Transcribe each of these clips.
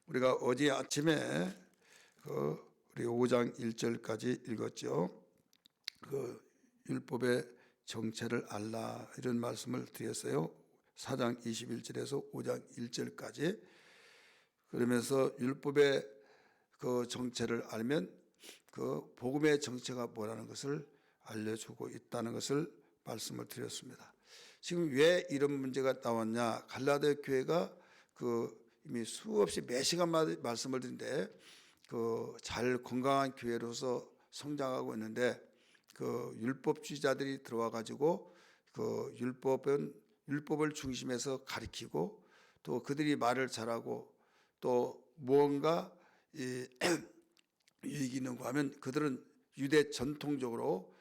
우리가 어제 아침에 우리 5장 1절까지 읽었죠. 율법의 정체를 알라 이런 말씀을 드렸어요. 4장 21절에서 5장 1절까지. 그러면서 율법의 정체를 알면 복음의 정체가 뭐라는 것을 알려주고 있다는 것을 말씀을 드렸습니다. 지금 왜 이런 문제가 나왔냐? 갈라디아 교회가 이미 수없이 몇 시간마다 말씀을 드린데 잘 건강한 교회로서 성장하고 있는데 율법주의자들이 들어와 가지고 율법을 중심해서 가리키고 또 그들이 말을 잘하고 또 무언가 유익이 있는가 하면 그들은 유대 전통적으로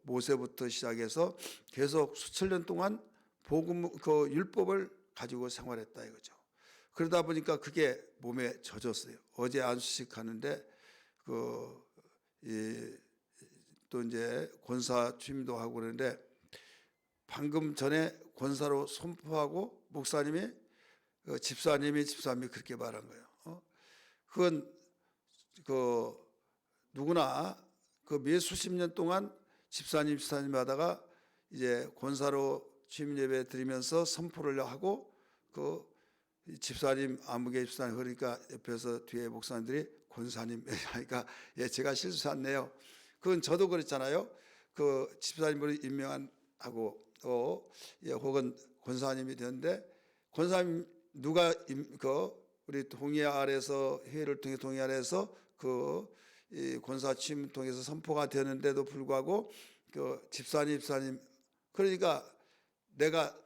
모세부터 시작해서 계속 수천 년 동안 율법을 가지고 생활했다 이거죠. 그러다 보니까 그게 몸에 젖었어요. 어제 안수식 하는데 또 이제 권사 취임도 하고 그러는데 방금 전에 권사로 선포하고 목사님이 집사님이 그렇게 말한 거예요. 그건 누구나 몇 수십 년 동안 집사님 하다가 이제 권사로 취임 예배 드리면서 선포를 하고 집사님 아무개 집사님 그러니까 옆에서 뒤에 목사님들이 권사님 하니까 예 제가 실수했네요. 그건 저도 그랬잖아요. 집사님으로 임명하고 혹은 권사님이 되는데 권사님 누가 우리 동의 아래에서 회의를 통해 동의 아래에서 이 권사 취임 통해서 선포가 되는데도 불구하고 집사님 그러니까 내가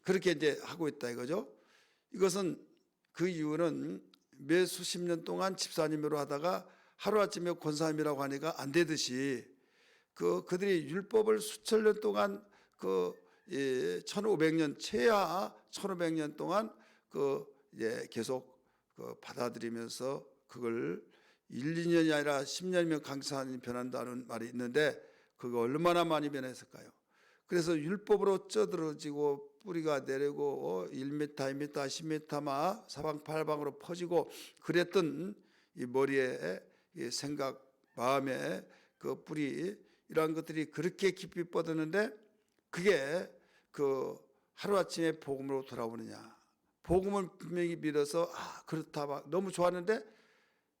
그렇게 이제 하고 있다 이거죠. 이것은 그 이유는 몇 수십 년 동안 집사님으로 하다가 하루아침에 권사님이라고 하니까 안 되듯이 그들이 율법을 수천 년 동안 1500년 최하 1500년 동안 이제 계속 받아들이면서 그걸 1, 2년이 아니라 10년이면 강사님 변한다는 말이 있는데 그거 얼마나 많이 변했을까요? 그래서 율법으로 쪄들어지고 뿌리가 내리고 1m, 2m, 10m 사방팔방으로 퍼지고 그랬던 이 머리에 생각, 마음에 뿌리 이러한 것들이 그렇게 깊이 뻗었는데 그게 하루아침에 복음으로 돌아오느냐. 복음을 분명히 믿어서 그렇다 너무 좋았는데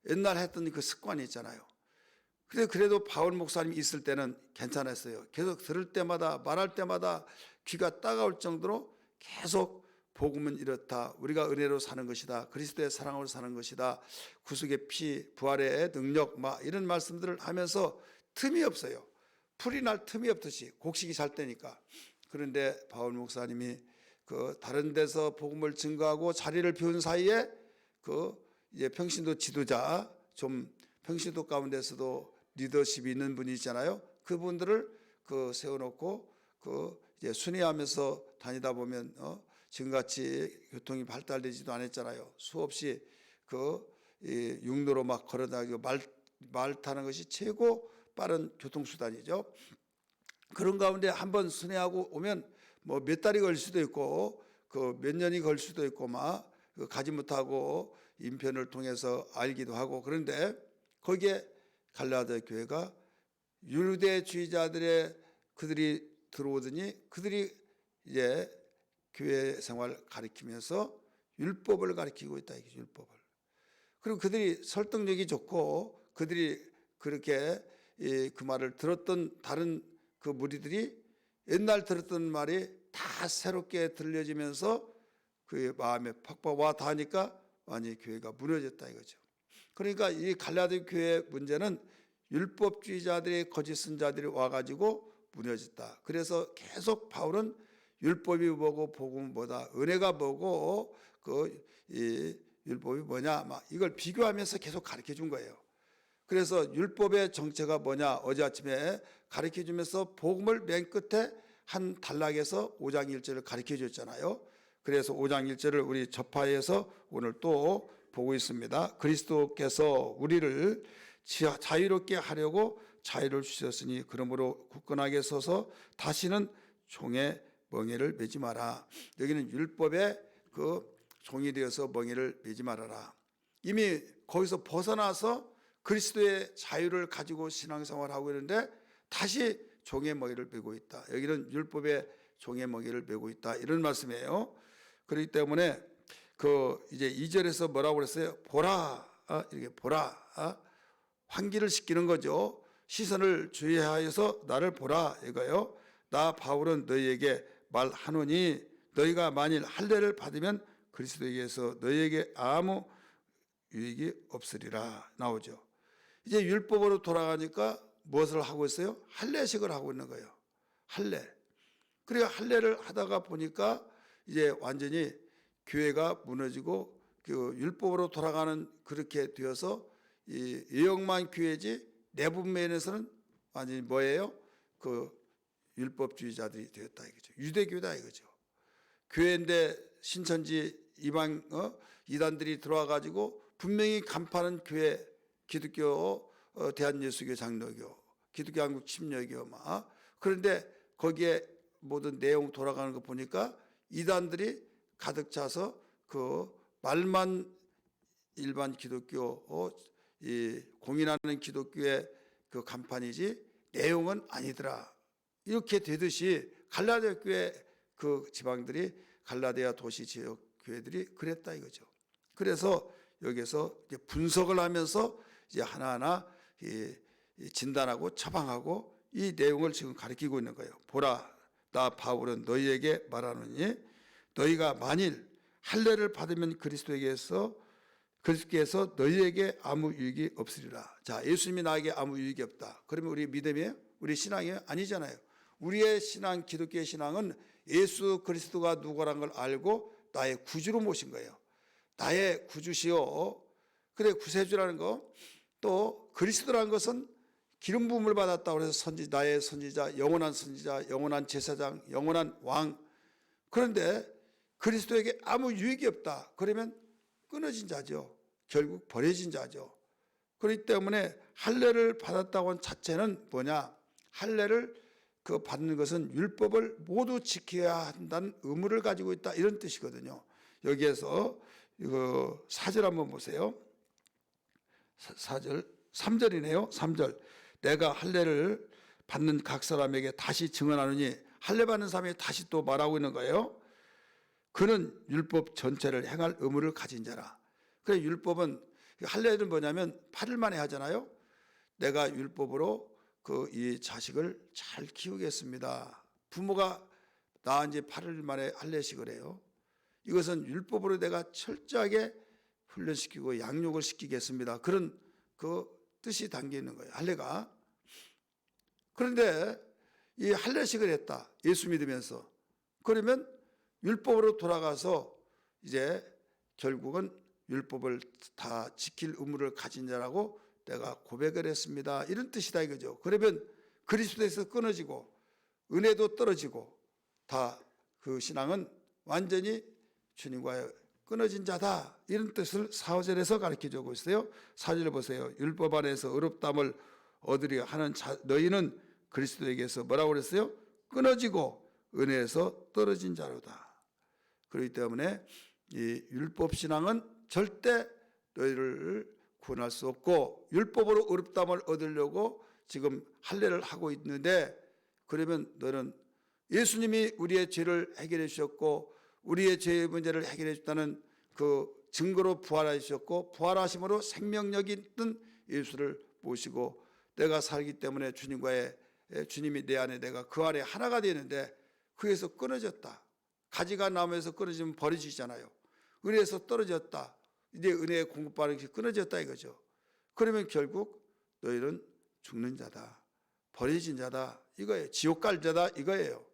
옛날 했던 그 습관이 있잖아요. 그래도 바울 목사님이 있을 때는 괜찮았어요. 계속 들을 때마다 말할 때마다 귀가 따가울 정도로 계속 복음은 이렇다. 우리가 은혜로 사는 것이다. 그리스도의 사랑으로 사는 것이다. 구속의 피, 부활의 능력 이런 말씀들을 하면서 틈이 없어요. 풀이 날 틈이 없듯이 곡식이 잘 때니까. 그런데 바울 목사님이 다른 데서 복음을 증거하고 자리를 비운 사이에 이제 평신도 지도자 평신도 가운데서도 리더십이 있는 분이 있잖아요. 그분들을 세워놓고 이제 순회하면서 다니다 보면 지금같이 교통이 발달되지도 않았잖아요. 수없이 육로로 막 걸어다니고 말 타는 것이 최고 빠른 교통수단이죠. 그런 가운데 한번 순회하고 오면 몇 달이 걸릴 수도 있고 몇 년이 걸릴 수도 있고 가지 못하고 인편을 통해서 알기도 하고 그런데 거기에 갈라디아 교회가 유대주의자들의 그들이 들어오더니 그들이 이제 교회 생활 가리키면서 율법을 가리키고 있다 이게 율법을. 그리고 그들이 설득력이 좋고 그들이 그렇게 그 말을 들었던 다른 무리들이 옛날 들었던 말이 다 새롭게 들려지면서 그의 마음에 팍팍 와 닿으니까 완전히 교회가 무너졌다 이거죠. 그러니까 이 갈라디아 교회의 문제는 율법주의자들의 거짓 선자들이 와가지고 무너졌다. 그래서 계속 바울은 율법이 뭐고 복음은 뭐다. 은혜가 뭐고 이 율법이 뭐냐 이걸 비교하면서 계속 가르쳐 준 거예요. 그래서 율법의 정체가 뭐냐 어제 아침에 가르쳐 주면서 복음을 맨 끝에 한 단락에서 5장 1절을 가르쳐 줬잖아요. 그래서 5장 1절을 우리 접하에서 오늘 또 보고 있습니다. 그리스도께서 우리를 자유롭게 하려고 자유를 주셨으니 그러므로 굳건하게 서서 다시는 종의 멍에를 매지 마라. 여기는 율법의 종이 되어서 멍에를 매지 말아라. 이미 거기서 벗어나서 그리스도의 자유를 가지고 신앙생활을 하고 있는데 다시 종의 멍에를 매고 있다. 여기는 율법의 종의 멍에를 매고 있다. 이런 말씀이에요. 그렇기 때문에 이제 2절에서 뭐라고 그랬어요? 보라, 이렇게 보라, 환기를 시키는 거죠. 시선을 주의하여서 나를 보라 이거예요. 나 바울은 너희에게 말하노니 너희가 만일 할례를 받으면 그리스도에게서 너희에게 아무 유익이 없으리라 나오죠. 이제 율법으로 돌아가니까 무엇을 하고 있어요? 할례식을 하고 있는 거예요. 할례. 그러니까 할례를 하다가 보니까 이제 완전히 교회가 무너지고 율법으로 돌아가는 그렇게 되어서 이 외형만 교회지 내부 면에서는 완전히 뭐예요? 율법주의자들이 되었다 이거죠. 유대교다 이거죠. 교회인데 신천지 이방 이단들이 들어와 가지고 분명히 간파하는 교회, 기독교, 대한예수교, 장로교, 기독교 한국 침례교 그런데 거기에 모든 내용 돌아가는 거 보니까 이단들이 가득 차서 말만 일반 기독교 공인하는 기독교의 간판이지 내용은 아니더라. 이렇게 되듯이 갈라디아 교회 지방들이 갈라디아 도시 지역 교회들이 그랬다 이거죠. 그래서 여기서 이제 분석을 하면서 이제 하나하나 진단하고 처방하고 이 내용을 지금 가르치고 있는 거예요. 보라, 나 바울은 너희에게 말하노니 너희가 만일 할례를 받으면 그리스도께서 너희에게 아무 유익이 없으리라. 자, 예수님이 나에게 아무 유익이 없다. 그러면 우리 믿음이에요? 우리 신앙이에요? 아니잖아요. 우리의 신앙, 기독교의 신앙은 예수 그리스도가 누구라는 걸 알고 나의 구주로 모신 거예요. 나의 구주시요. 그래, 구세주라는 거. 또 그리스도라는 것은 기름 부음을 받았다고 해서 나의 선지자, 영원한 선지자, 영원한 제사장, 영원한 왕. 그런데 그리스도에게 아무 유익이 없다. 그러면 끊어진 자죠. 결국 버려진 자죠. 그렇기 때문에 할례를 받았다고 한 자체는 뭐냐? 할례를 받는 것은 율법을 모두 지켜야 한다는 의무를 가지고 있다 이런 뜻이거든요. 여기에서 이거 4절 한번 보세요. 4절, 3절이네요. 3절. 내가 할례를 받는 각 사람에게 다시 증언하느니 할례 받는 사람이 다시 또 말하고 있는 거예요. 그는 율법 전체를 행할 의무를 가진 자라. 그래 율법은 할례는 뭐냐면 8일 만에 하잖아요. 내가 율법으로 이 자식을 잘 키우겠습니다. 부모가 낳은 지 8일 만에 할례식을 해요. 이것은 율법으로 내가 철저하게 훈련시키고 양육을 시키겠습니다. 그런 뜻이 담겨 있는 거예요. 할례가. 그런데 이 할례식을 했다. 예수 믿으면서. 그러면 율법으로 돌아가서 이제 결국은 율법을 다 지킬 의무를 가진 자라고 내가 고백을 했습니다. 이런 뜻이다 이거죠. 그러면 그리스도에서 끊어지고 은혜도 떨어지고 다 그 신앙은 완전히 주님과 끊어진 자다. 이런 뜻을 4절에서 가르쳐주고 있어요. 4절 보세요. 율법 안에서 의롭다함을 얻으려 하는 너희는 그리스도에게서 뭐라고 그랬어요? 끊어지고 은혜에서 떨어진 자로다. 그렇기 때문에 이 율법 신앙은 절대 너희를 구원할 수 없고 율법으로 의롭다함을 얻으려고 지금 할례를 하고 있는데 그러면 너는 예수님이 우리의 죄를 해결해 주셨고 우리의 죄의 문제를 해결해 줬다는 그 증거로 부활하셨고 부활하심으로 생명력이 있던 예수를 모시고 내가 살기 때문에 주님이 내 안에 내가 그 안에 하나가 되는데 그에서 끊어졌다. 가지가 나무에서 끊어지면 버려지잖아요. 은혜에서 떨어졌다. 이제 은혜의 공급받는 것이 끊어졌다 이거죠. 그러면 결국 너희는 죽는 자다. 버려진 자다. 이거예요. 지옥 갈 자다. 이거예요.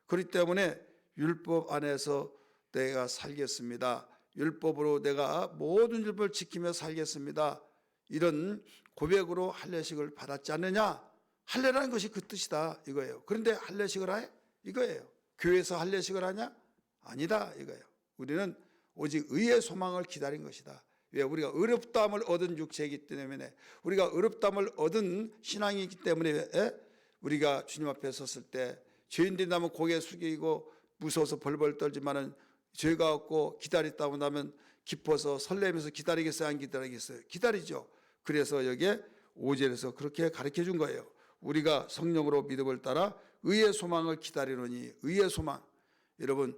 그렇기 때문에 율법 안에서 내가 살겠습니다. 율법으로 내가 모든 율법을 지키며 살겠습니다. 이런 고백으로 할례식을 받았지 않느냐? 할례라는 것이 그 뜻이다 이거예요. 그런데 할례식을 해? 이거예요. 교회에서 할례식을 하냐? 아니다 이거예요. 우리는 오직 의의 소망을 기다린 것이다. 왜? 우리가 의롭다함을 얻은 육체이기 때문에 우리가 의롭다함을 얻은 신앙이기 때문에 우리가 주님 앞에 섰을 때 죄인 된다면 고개 숙이고 무서워서 벌벌 떨지만은 죄가 없고 기다렸다고 나면 기뻐서 설레면서 기다리겠어요? 안 기다리겠어요? 기다리죠. 그래서 여기에 5절에서 그렇게 가르쳐 준 거예요. 우리가 성령으로 믿음을 따라 의의 소망을 기다리노니. 의의 소망. 여러분,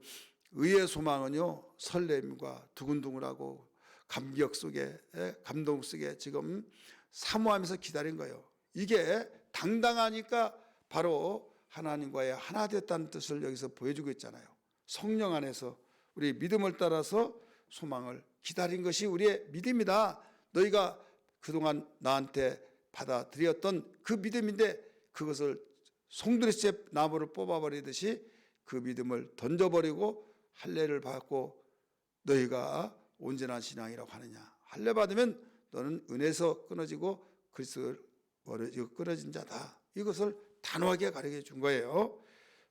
의의 소망은요, 설렘과 두근두근하고 감격 속에, 감동 속에 지금 사모하면서 기다린 거예요. 이게 당당하니까 바로 하나님과의 하나 됐다는 뜻을 여기서 보여주고 있잖아요. 성령 안에서 우리 믿음을 따라서 소망을 기다린 것이 우리의 믿음이다. 너희가 그동안 나한테 받아들였던 그 믿음인데 그것을 송두리째 나무를 뽑아버리듯이 그 믿음을 던져버리고 할례를 받고 너희가 온전한 신앙이라고 하느냐. 할례 받으면 너는 은혜에서 끊어지고 그리스도를 끊어진 자다. 이것을 단호하게 가르쳐 준 거예요.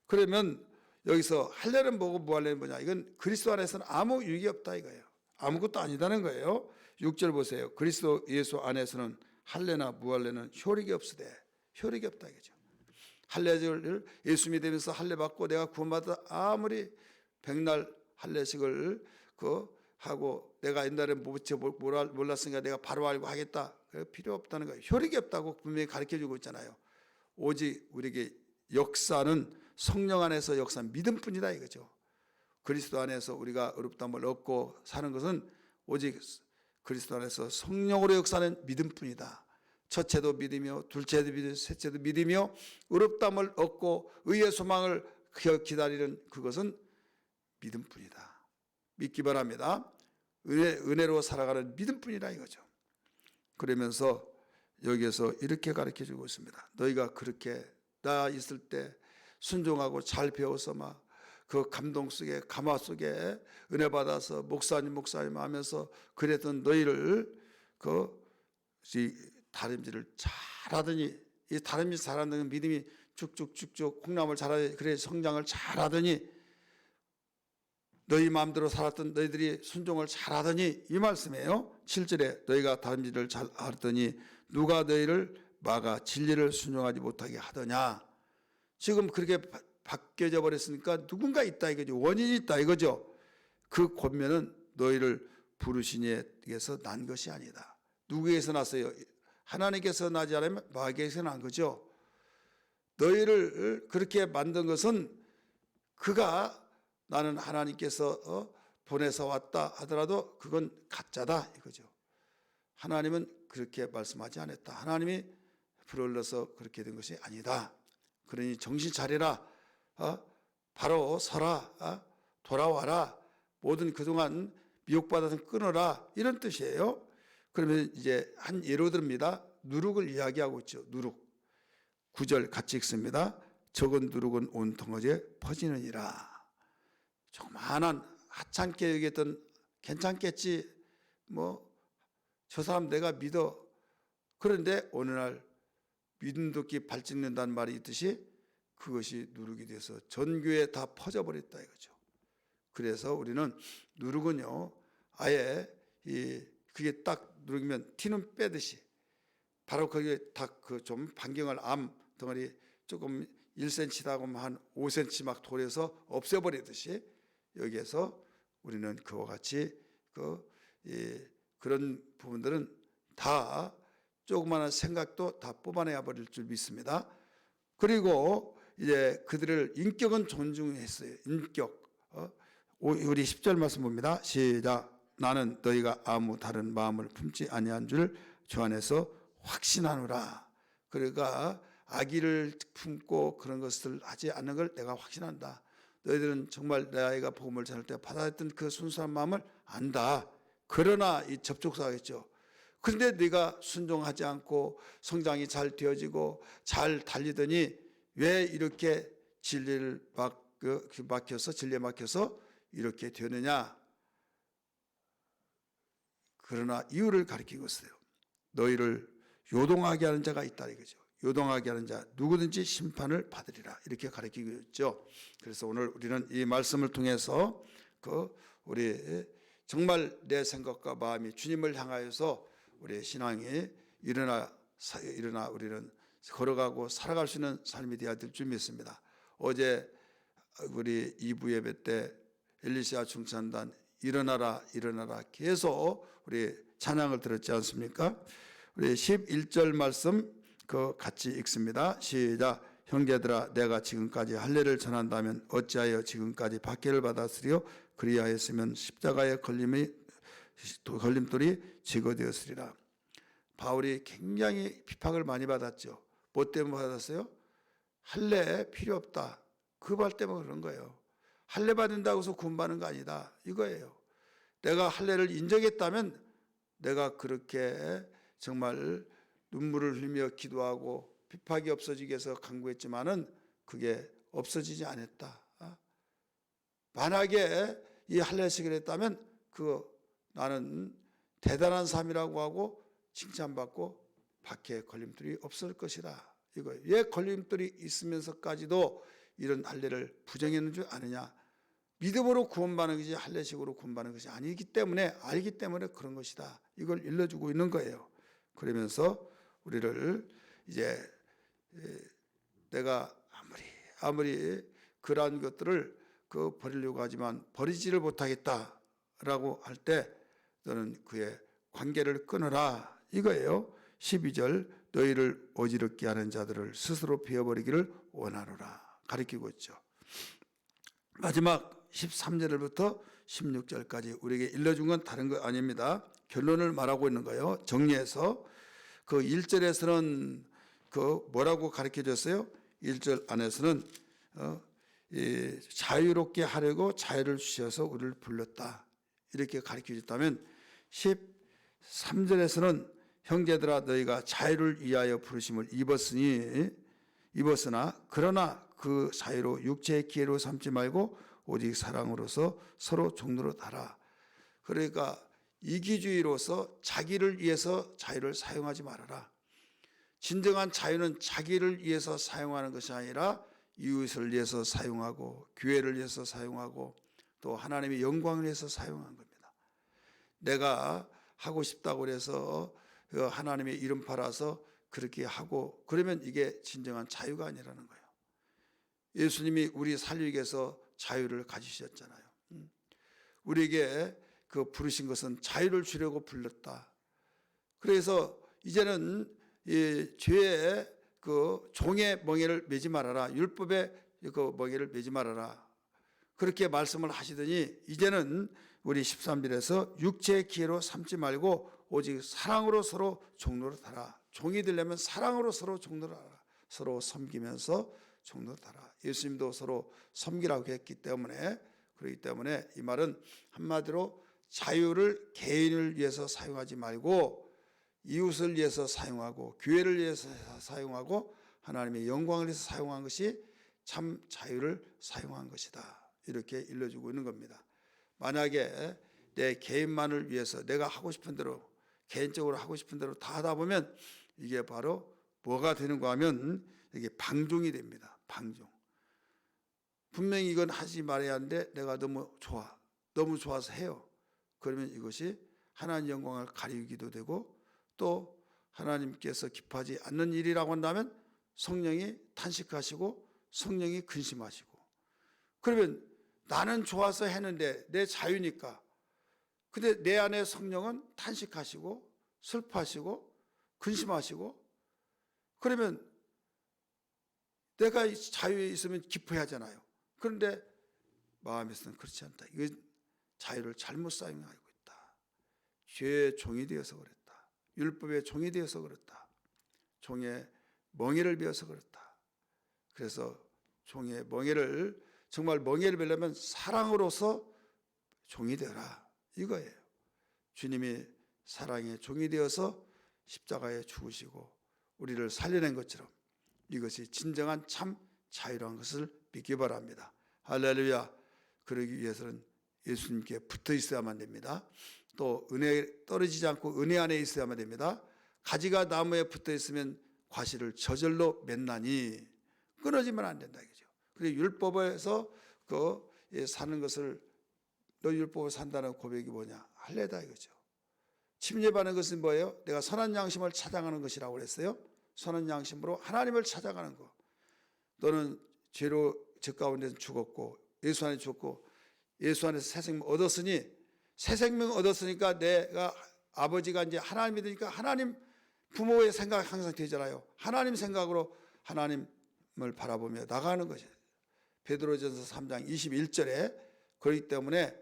그러면 여기서 할례는 뭐고 무할례는 뭐냐. 이건 그리스도 안에서는 아무 유익이 없다 이거예요. 아무것도 아니다는 거예요. 6절 보세요. 그리스도 예수 안에서는 할례나 무할례는 효력이 없으되. 효력이 없다 이거죠. 할례를 예수 믿으면서 할례 받고 내가 구원받아 아무리 백날 할례식을 하고 내가 옛날에 몰랐으니까 내가 바로 알고 하겠다. 필요 없다는 거예요. 효력이 없다고 분명히 가르쳐주고 있잖아요. 오직 우리에게 역사는 성령 안에서 역사는 믿음뿐이다 이거죠. 그리스도 안에서 우리가 의롭다함을 얻고 사는 것은 오직 그리스도 안에서 성령으로 역사하는 믿음뿐이다. 첫째도 믿으며 둘째도 믿으며 셋째도 믿으며 의롭다함을 얻고 의의 소망을 기다리는 그것은 믿음뿐이다. 믿기 바랍니다. 은혜로 살아가는 믿음뿐이다 이거죠. 그러면서 여기에서 이렇게 가르쳐주고 있습니다. 너희가 그렇게 나 있을 때 순종하고 잘 배워서 막 그 감동 속에 감화 속에 은혜 받아서 목사님 하면서 그랬던 너희를 다림질을 잘하더니 이 다림질 잘하는 믿음이 쭉쭉쭉쭉 콩나물 잘하더니 그래 성장을 잘하더니 너희 마음대로 살았던 너희들이 순종을 잘하더니 이 말씀이에요. 7절에 너희가 다림질을 잘하더니 누가 너희를 막아 진리를 순종하지 못하게 하더냐. 지금 그렇게 바뀌어져 버렸으니까 누군가 있다 이거죠. 원인이 있다 이거죠. 그 권면은 너희를 부르신 이에게서 난 것이 아니다. 누구에게서 났어요? 하나님께서 나지 않으면 마귀에게서 난 거죠. 너희를 그렇게 만든 것은 그가 나는 하나님께서 보내서 왔다 하더라도 그건 가짜다 이거죠. 하나님은 그렇게 말씀하지 않았다. 하나님이 불러서 그렇게 된 것이 아니다. 그러니 정신 차리라. 바로 서라. 돌아와라. 모든 그동안 미혹받아서 끊어라. 이런 뜻이에요. 그러면 이제 한 예로 듭니다. 누룩을 이야기하고 있죠. 누룩. 9절 같이 읽습니다. 적은 누룩은 온 덩어리에 퍼지느니라. 조그만한 하찮게 여겼던 괜찮겠지. 저 사람 내가 믿어. 그런데 어느 날 믿음도 깊이 발찍는다는 말이 있듯이 그것이 누룩이 돼서 전 교회에 다 퍼져버렸다 이거죠. 그래서 우리는 누룩은요 아예 그게 딱 누르면 티는 빼듯이 바로 거기에 딱 좀 반경을 암 덩어리 조금 1cm다고 한 5cm 막 돌려서 없애버리듯이 여기에서 우리는 그와 같이 그런 부분들은 다 조그마한 생각도 다 뽑아내야 버릴 줄 믿습니다. 그리고 이제 그들을 인격은 존중했어요. 인격. 우리 10절 말씀 봅니다. 시작. 나는 너희가 아무 다른 마음을 품지 아니한 줄 주 안에서 확신하노라. 그러니까 악의를 품고 그런 것을 하지 않는 걸 내가 확신한다. 너희들은 정말 내 아이가 복음을 전할 때 받아들였던 그 순수한 마음을 안다. 그러나 이 접촉사겠죠. 그런데 네가 순종하지 않고 성장이 잘 되어지고 잘 달리더니 왜 이렇게 진리를 진리에 막혀서 이렇게 되느냐. 그러나 이유를 가리키고 있어요. 너희를 요동하게 하는 자가 있다 이거죠. 요동하게 하는 자 누구든지 심판을 받으리라 이렇게 가르치고 있죠. 그래서 오늘 우리는 이 말씀을 통해서 우리 정말 내 생각과 마음이 주님을 향하여서 우리의 신앙이 일어나 우리는 걸어가고 살아갈 수 있는 삶이 되어야 될 줄 믿습니다. 어제 우리 2부 예배 때 엘리시아 중찬단 일어나라 일어나라 계속 우리 찬양을 들었지 않습니까? 우리 11절 말씀 그 같이 읽습니다. 시작. 형제들아 내가 지금까지 할례를 전한다면 어찌하여 지금까지 박해를 받았으리요? 그리하였으면 십자가의 걸림돌이 제거되었으리라. 바울이 굉장히 비판을 많이 받았죠. 뭐 때문에 받았어요? 할례 필요 없다. 그 말 때문에 그런 거예요. 할례 받는다고 해서 구원받는 거 아니다. 이거예요. 내가 할례를 인정했다면 내가 그렇게 정말 눈물을 흘리며 기도하고 핍박이 없어지기 위해서 간구했지만은 그게 없어지지 않았다. 만약에 이 할례식을 했다면 나는 대단한 삶이라고 하고 칭찬받고 박해의 걸림돌이 없을 것이다. 이거예요. 왜 걸림돌이 있으면서까지도 이런 할례를 부정했는 줄 아느냐? 믿음으로 구원받는 것이 할례식으로 구원받는 것이 아니기 때문에 알기 때문에 그런 것이다. 이걸 일러주고 있는 거예요. 그러면서 우리를 이제 내가 아무리 그러한 것들을 버리려고 하지만 버리지를 못하겠다라고 할 때 너는 그의 관계를 끊어라 이거예요. 12절 너희를 어지럽게 하는 자들을 스스로 베어버리기를 원하노라 가르치고 있죠. 마지막 13절부터 16절까지 우리에게 일러준 건 다른 거 아닙니다. 결론을 말하고 있는 거예요. 정리해서 그 1절에서는 뭐라고 가르쳐 줬어요? 1절 안에서는 자유롭게 하려고 자유를 주셔서 우리를 불렀다. 이렇게 가르쳐 줬다면 13절에서는 형제들아 너희가 자유를 위하여 부르심을 입었으나 그러나 그 자유로 육체의 기회로 삼지 말고 오직 사랑으로서 서로 종로로 달아. 그러니까 이기주의로서 자기를 위해서 자유를 사용하지 말아라. 진정한 자유는 자기를 위해서 사용하는 것이 아니라 이웃을 위해서 사용하고 교회를 위해서 사용하고 또 하나님의 영광을 위해서 사용한 겁니다. 내가 하고 싶다고 해서 하나님의 이름 팔아서 그렇게 하고 그러면 이게 진정한 자유가 아니라는 거예요. 예수님이 우리 살리기 위해서 자유를 가지셨잖아요. 우리에게 부르신 것은 자유를 주려고 불렀다. 그래서 이제는 이 죄의 종의 멍에를 매지 말아라. 율법의 멍에를 매지 말아라. 그렇게 말씀을 하시더니 이제는 우리 13절에서 육체의 기회로 삼지 말고 오직 사랑으로 서로 종로로 달아. 종이 되려면 사랑으로 서로 종로로 달아. 서로 섬기면서 종로로 달아. 예수님도 서로 섬기라고 했기 때문에 그렇기 때문에 이 말은 한마디로 자유를 개인을 위해서 사용하지 말고 이웃을 위해서 사용하고 교회를 위해서 사용하고 하나님의 영광을 위해서 사용한 것이 참 자유를 사용한 것이다. 이렇게 일러주고 있는 겁니다. 만약에 내 개인만을 위해서 내가 하고 싶은 대로 개인적으로 하고 싶은 대로 다 하다 보면 이게 바로 뭐가 되는가 하면 이게 방종이 됩니다. 방종. 분명히 이건 하지 말아야 하는데 내가 너무 좋아서 해요. 그러면 이것이 하나님 영광을 가리기도 되고 또 하나님께서 기뻐하지 않는 일이라고 한다면 성령이 탄식하시고 성령이 근심하시고 그러면 나는 좋아서 했는데 내 자유니까 근데 내 안에 성령은 탄식하시고 슬퍼하시고 근심하시고 그러면 내가 자유에 있으면 기뻐해야 하잖아요. 그런데 마음에서는 그렇지 않다. 이건 자유를 잘못 사용하고 있다. 죄의 종이 되어서 그랬다. 율법의 종이 되어서 그렇다. 종의 멍에를 베어서 그렇다. 그래서 종의 멍에를 정말 멍에를 베려면 사랑으로서 종이 되어라. 이거예요. 주님이 사랑의 종이 되어서 십자가에 죽으시고 우리를 살려낸 것처럼 이것이 진정한 참 자유라는 것을 믿기 바랍니다. 할렐루야. 그러기 위해서는 예수님께 붙어 있어야만 됩니다. 또 은혜 떨어지지 않고 은혜 안에 있어야만 됩니다. 가지가 나무에 붙어 있으면 과실을 저절로 맺나니 끊어지면 안 된다 이거죠. 그리고 율법에서 사는 것을 너 율법을 산다는 고백이 뭐냐? 할례다 이거죠. 침례받는 것은 뭐예요? 내가 선한 양심을 찾아가는 것이라고 그랬어요. 선한 양심으로 하나님을 찾아가는 것. 너는 죄로 저 가운데서 죽었고 예수 안에 죽었고 예수 안에서 새 생명 얻었으니, 새 생명 얻었으니까 내가 아버지가 이제 하나님이 되니까 하나님 부모의 생각이 항상 되잖아요. 하나님 생각으로 하나님을 바라보며 나가는 것이에요. 베드로전서 3장 21절에. 그렇기 때문에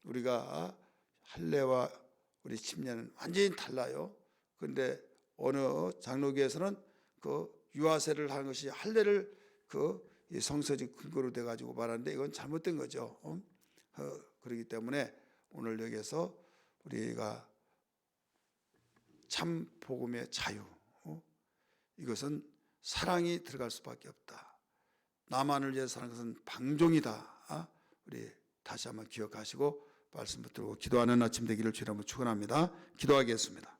우리가 할례와 우리 침례는 완전히 달라요. 그런데 어느 장로교에서는 그 유아세를 하는 것이 할례를 그 성서적 근거로 돼 가지고 말하는데 이건 잘못된 거죠. 그렇기 때문에 오늘 여기에서 우리가 참 복음의 자유, 이것은 사랑이 들어갈 수밖에 없다. 나만을 위해서 사는 것은 방종이다. 우리 다시 한번 기억하시고 말씀 붙들고 기도하는 아침 되기를 주님으로 축원합니다. 기도하겠습니다.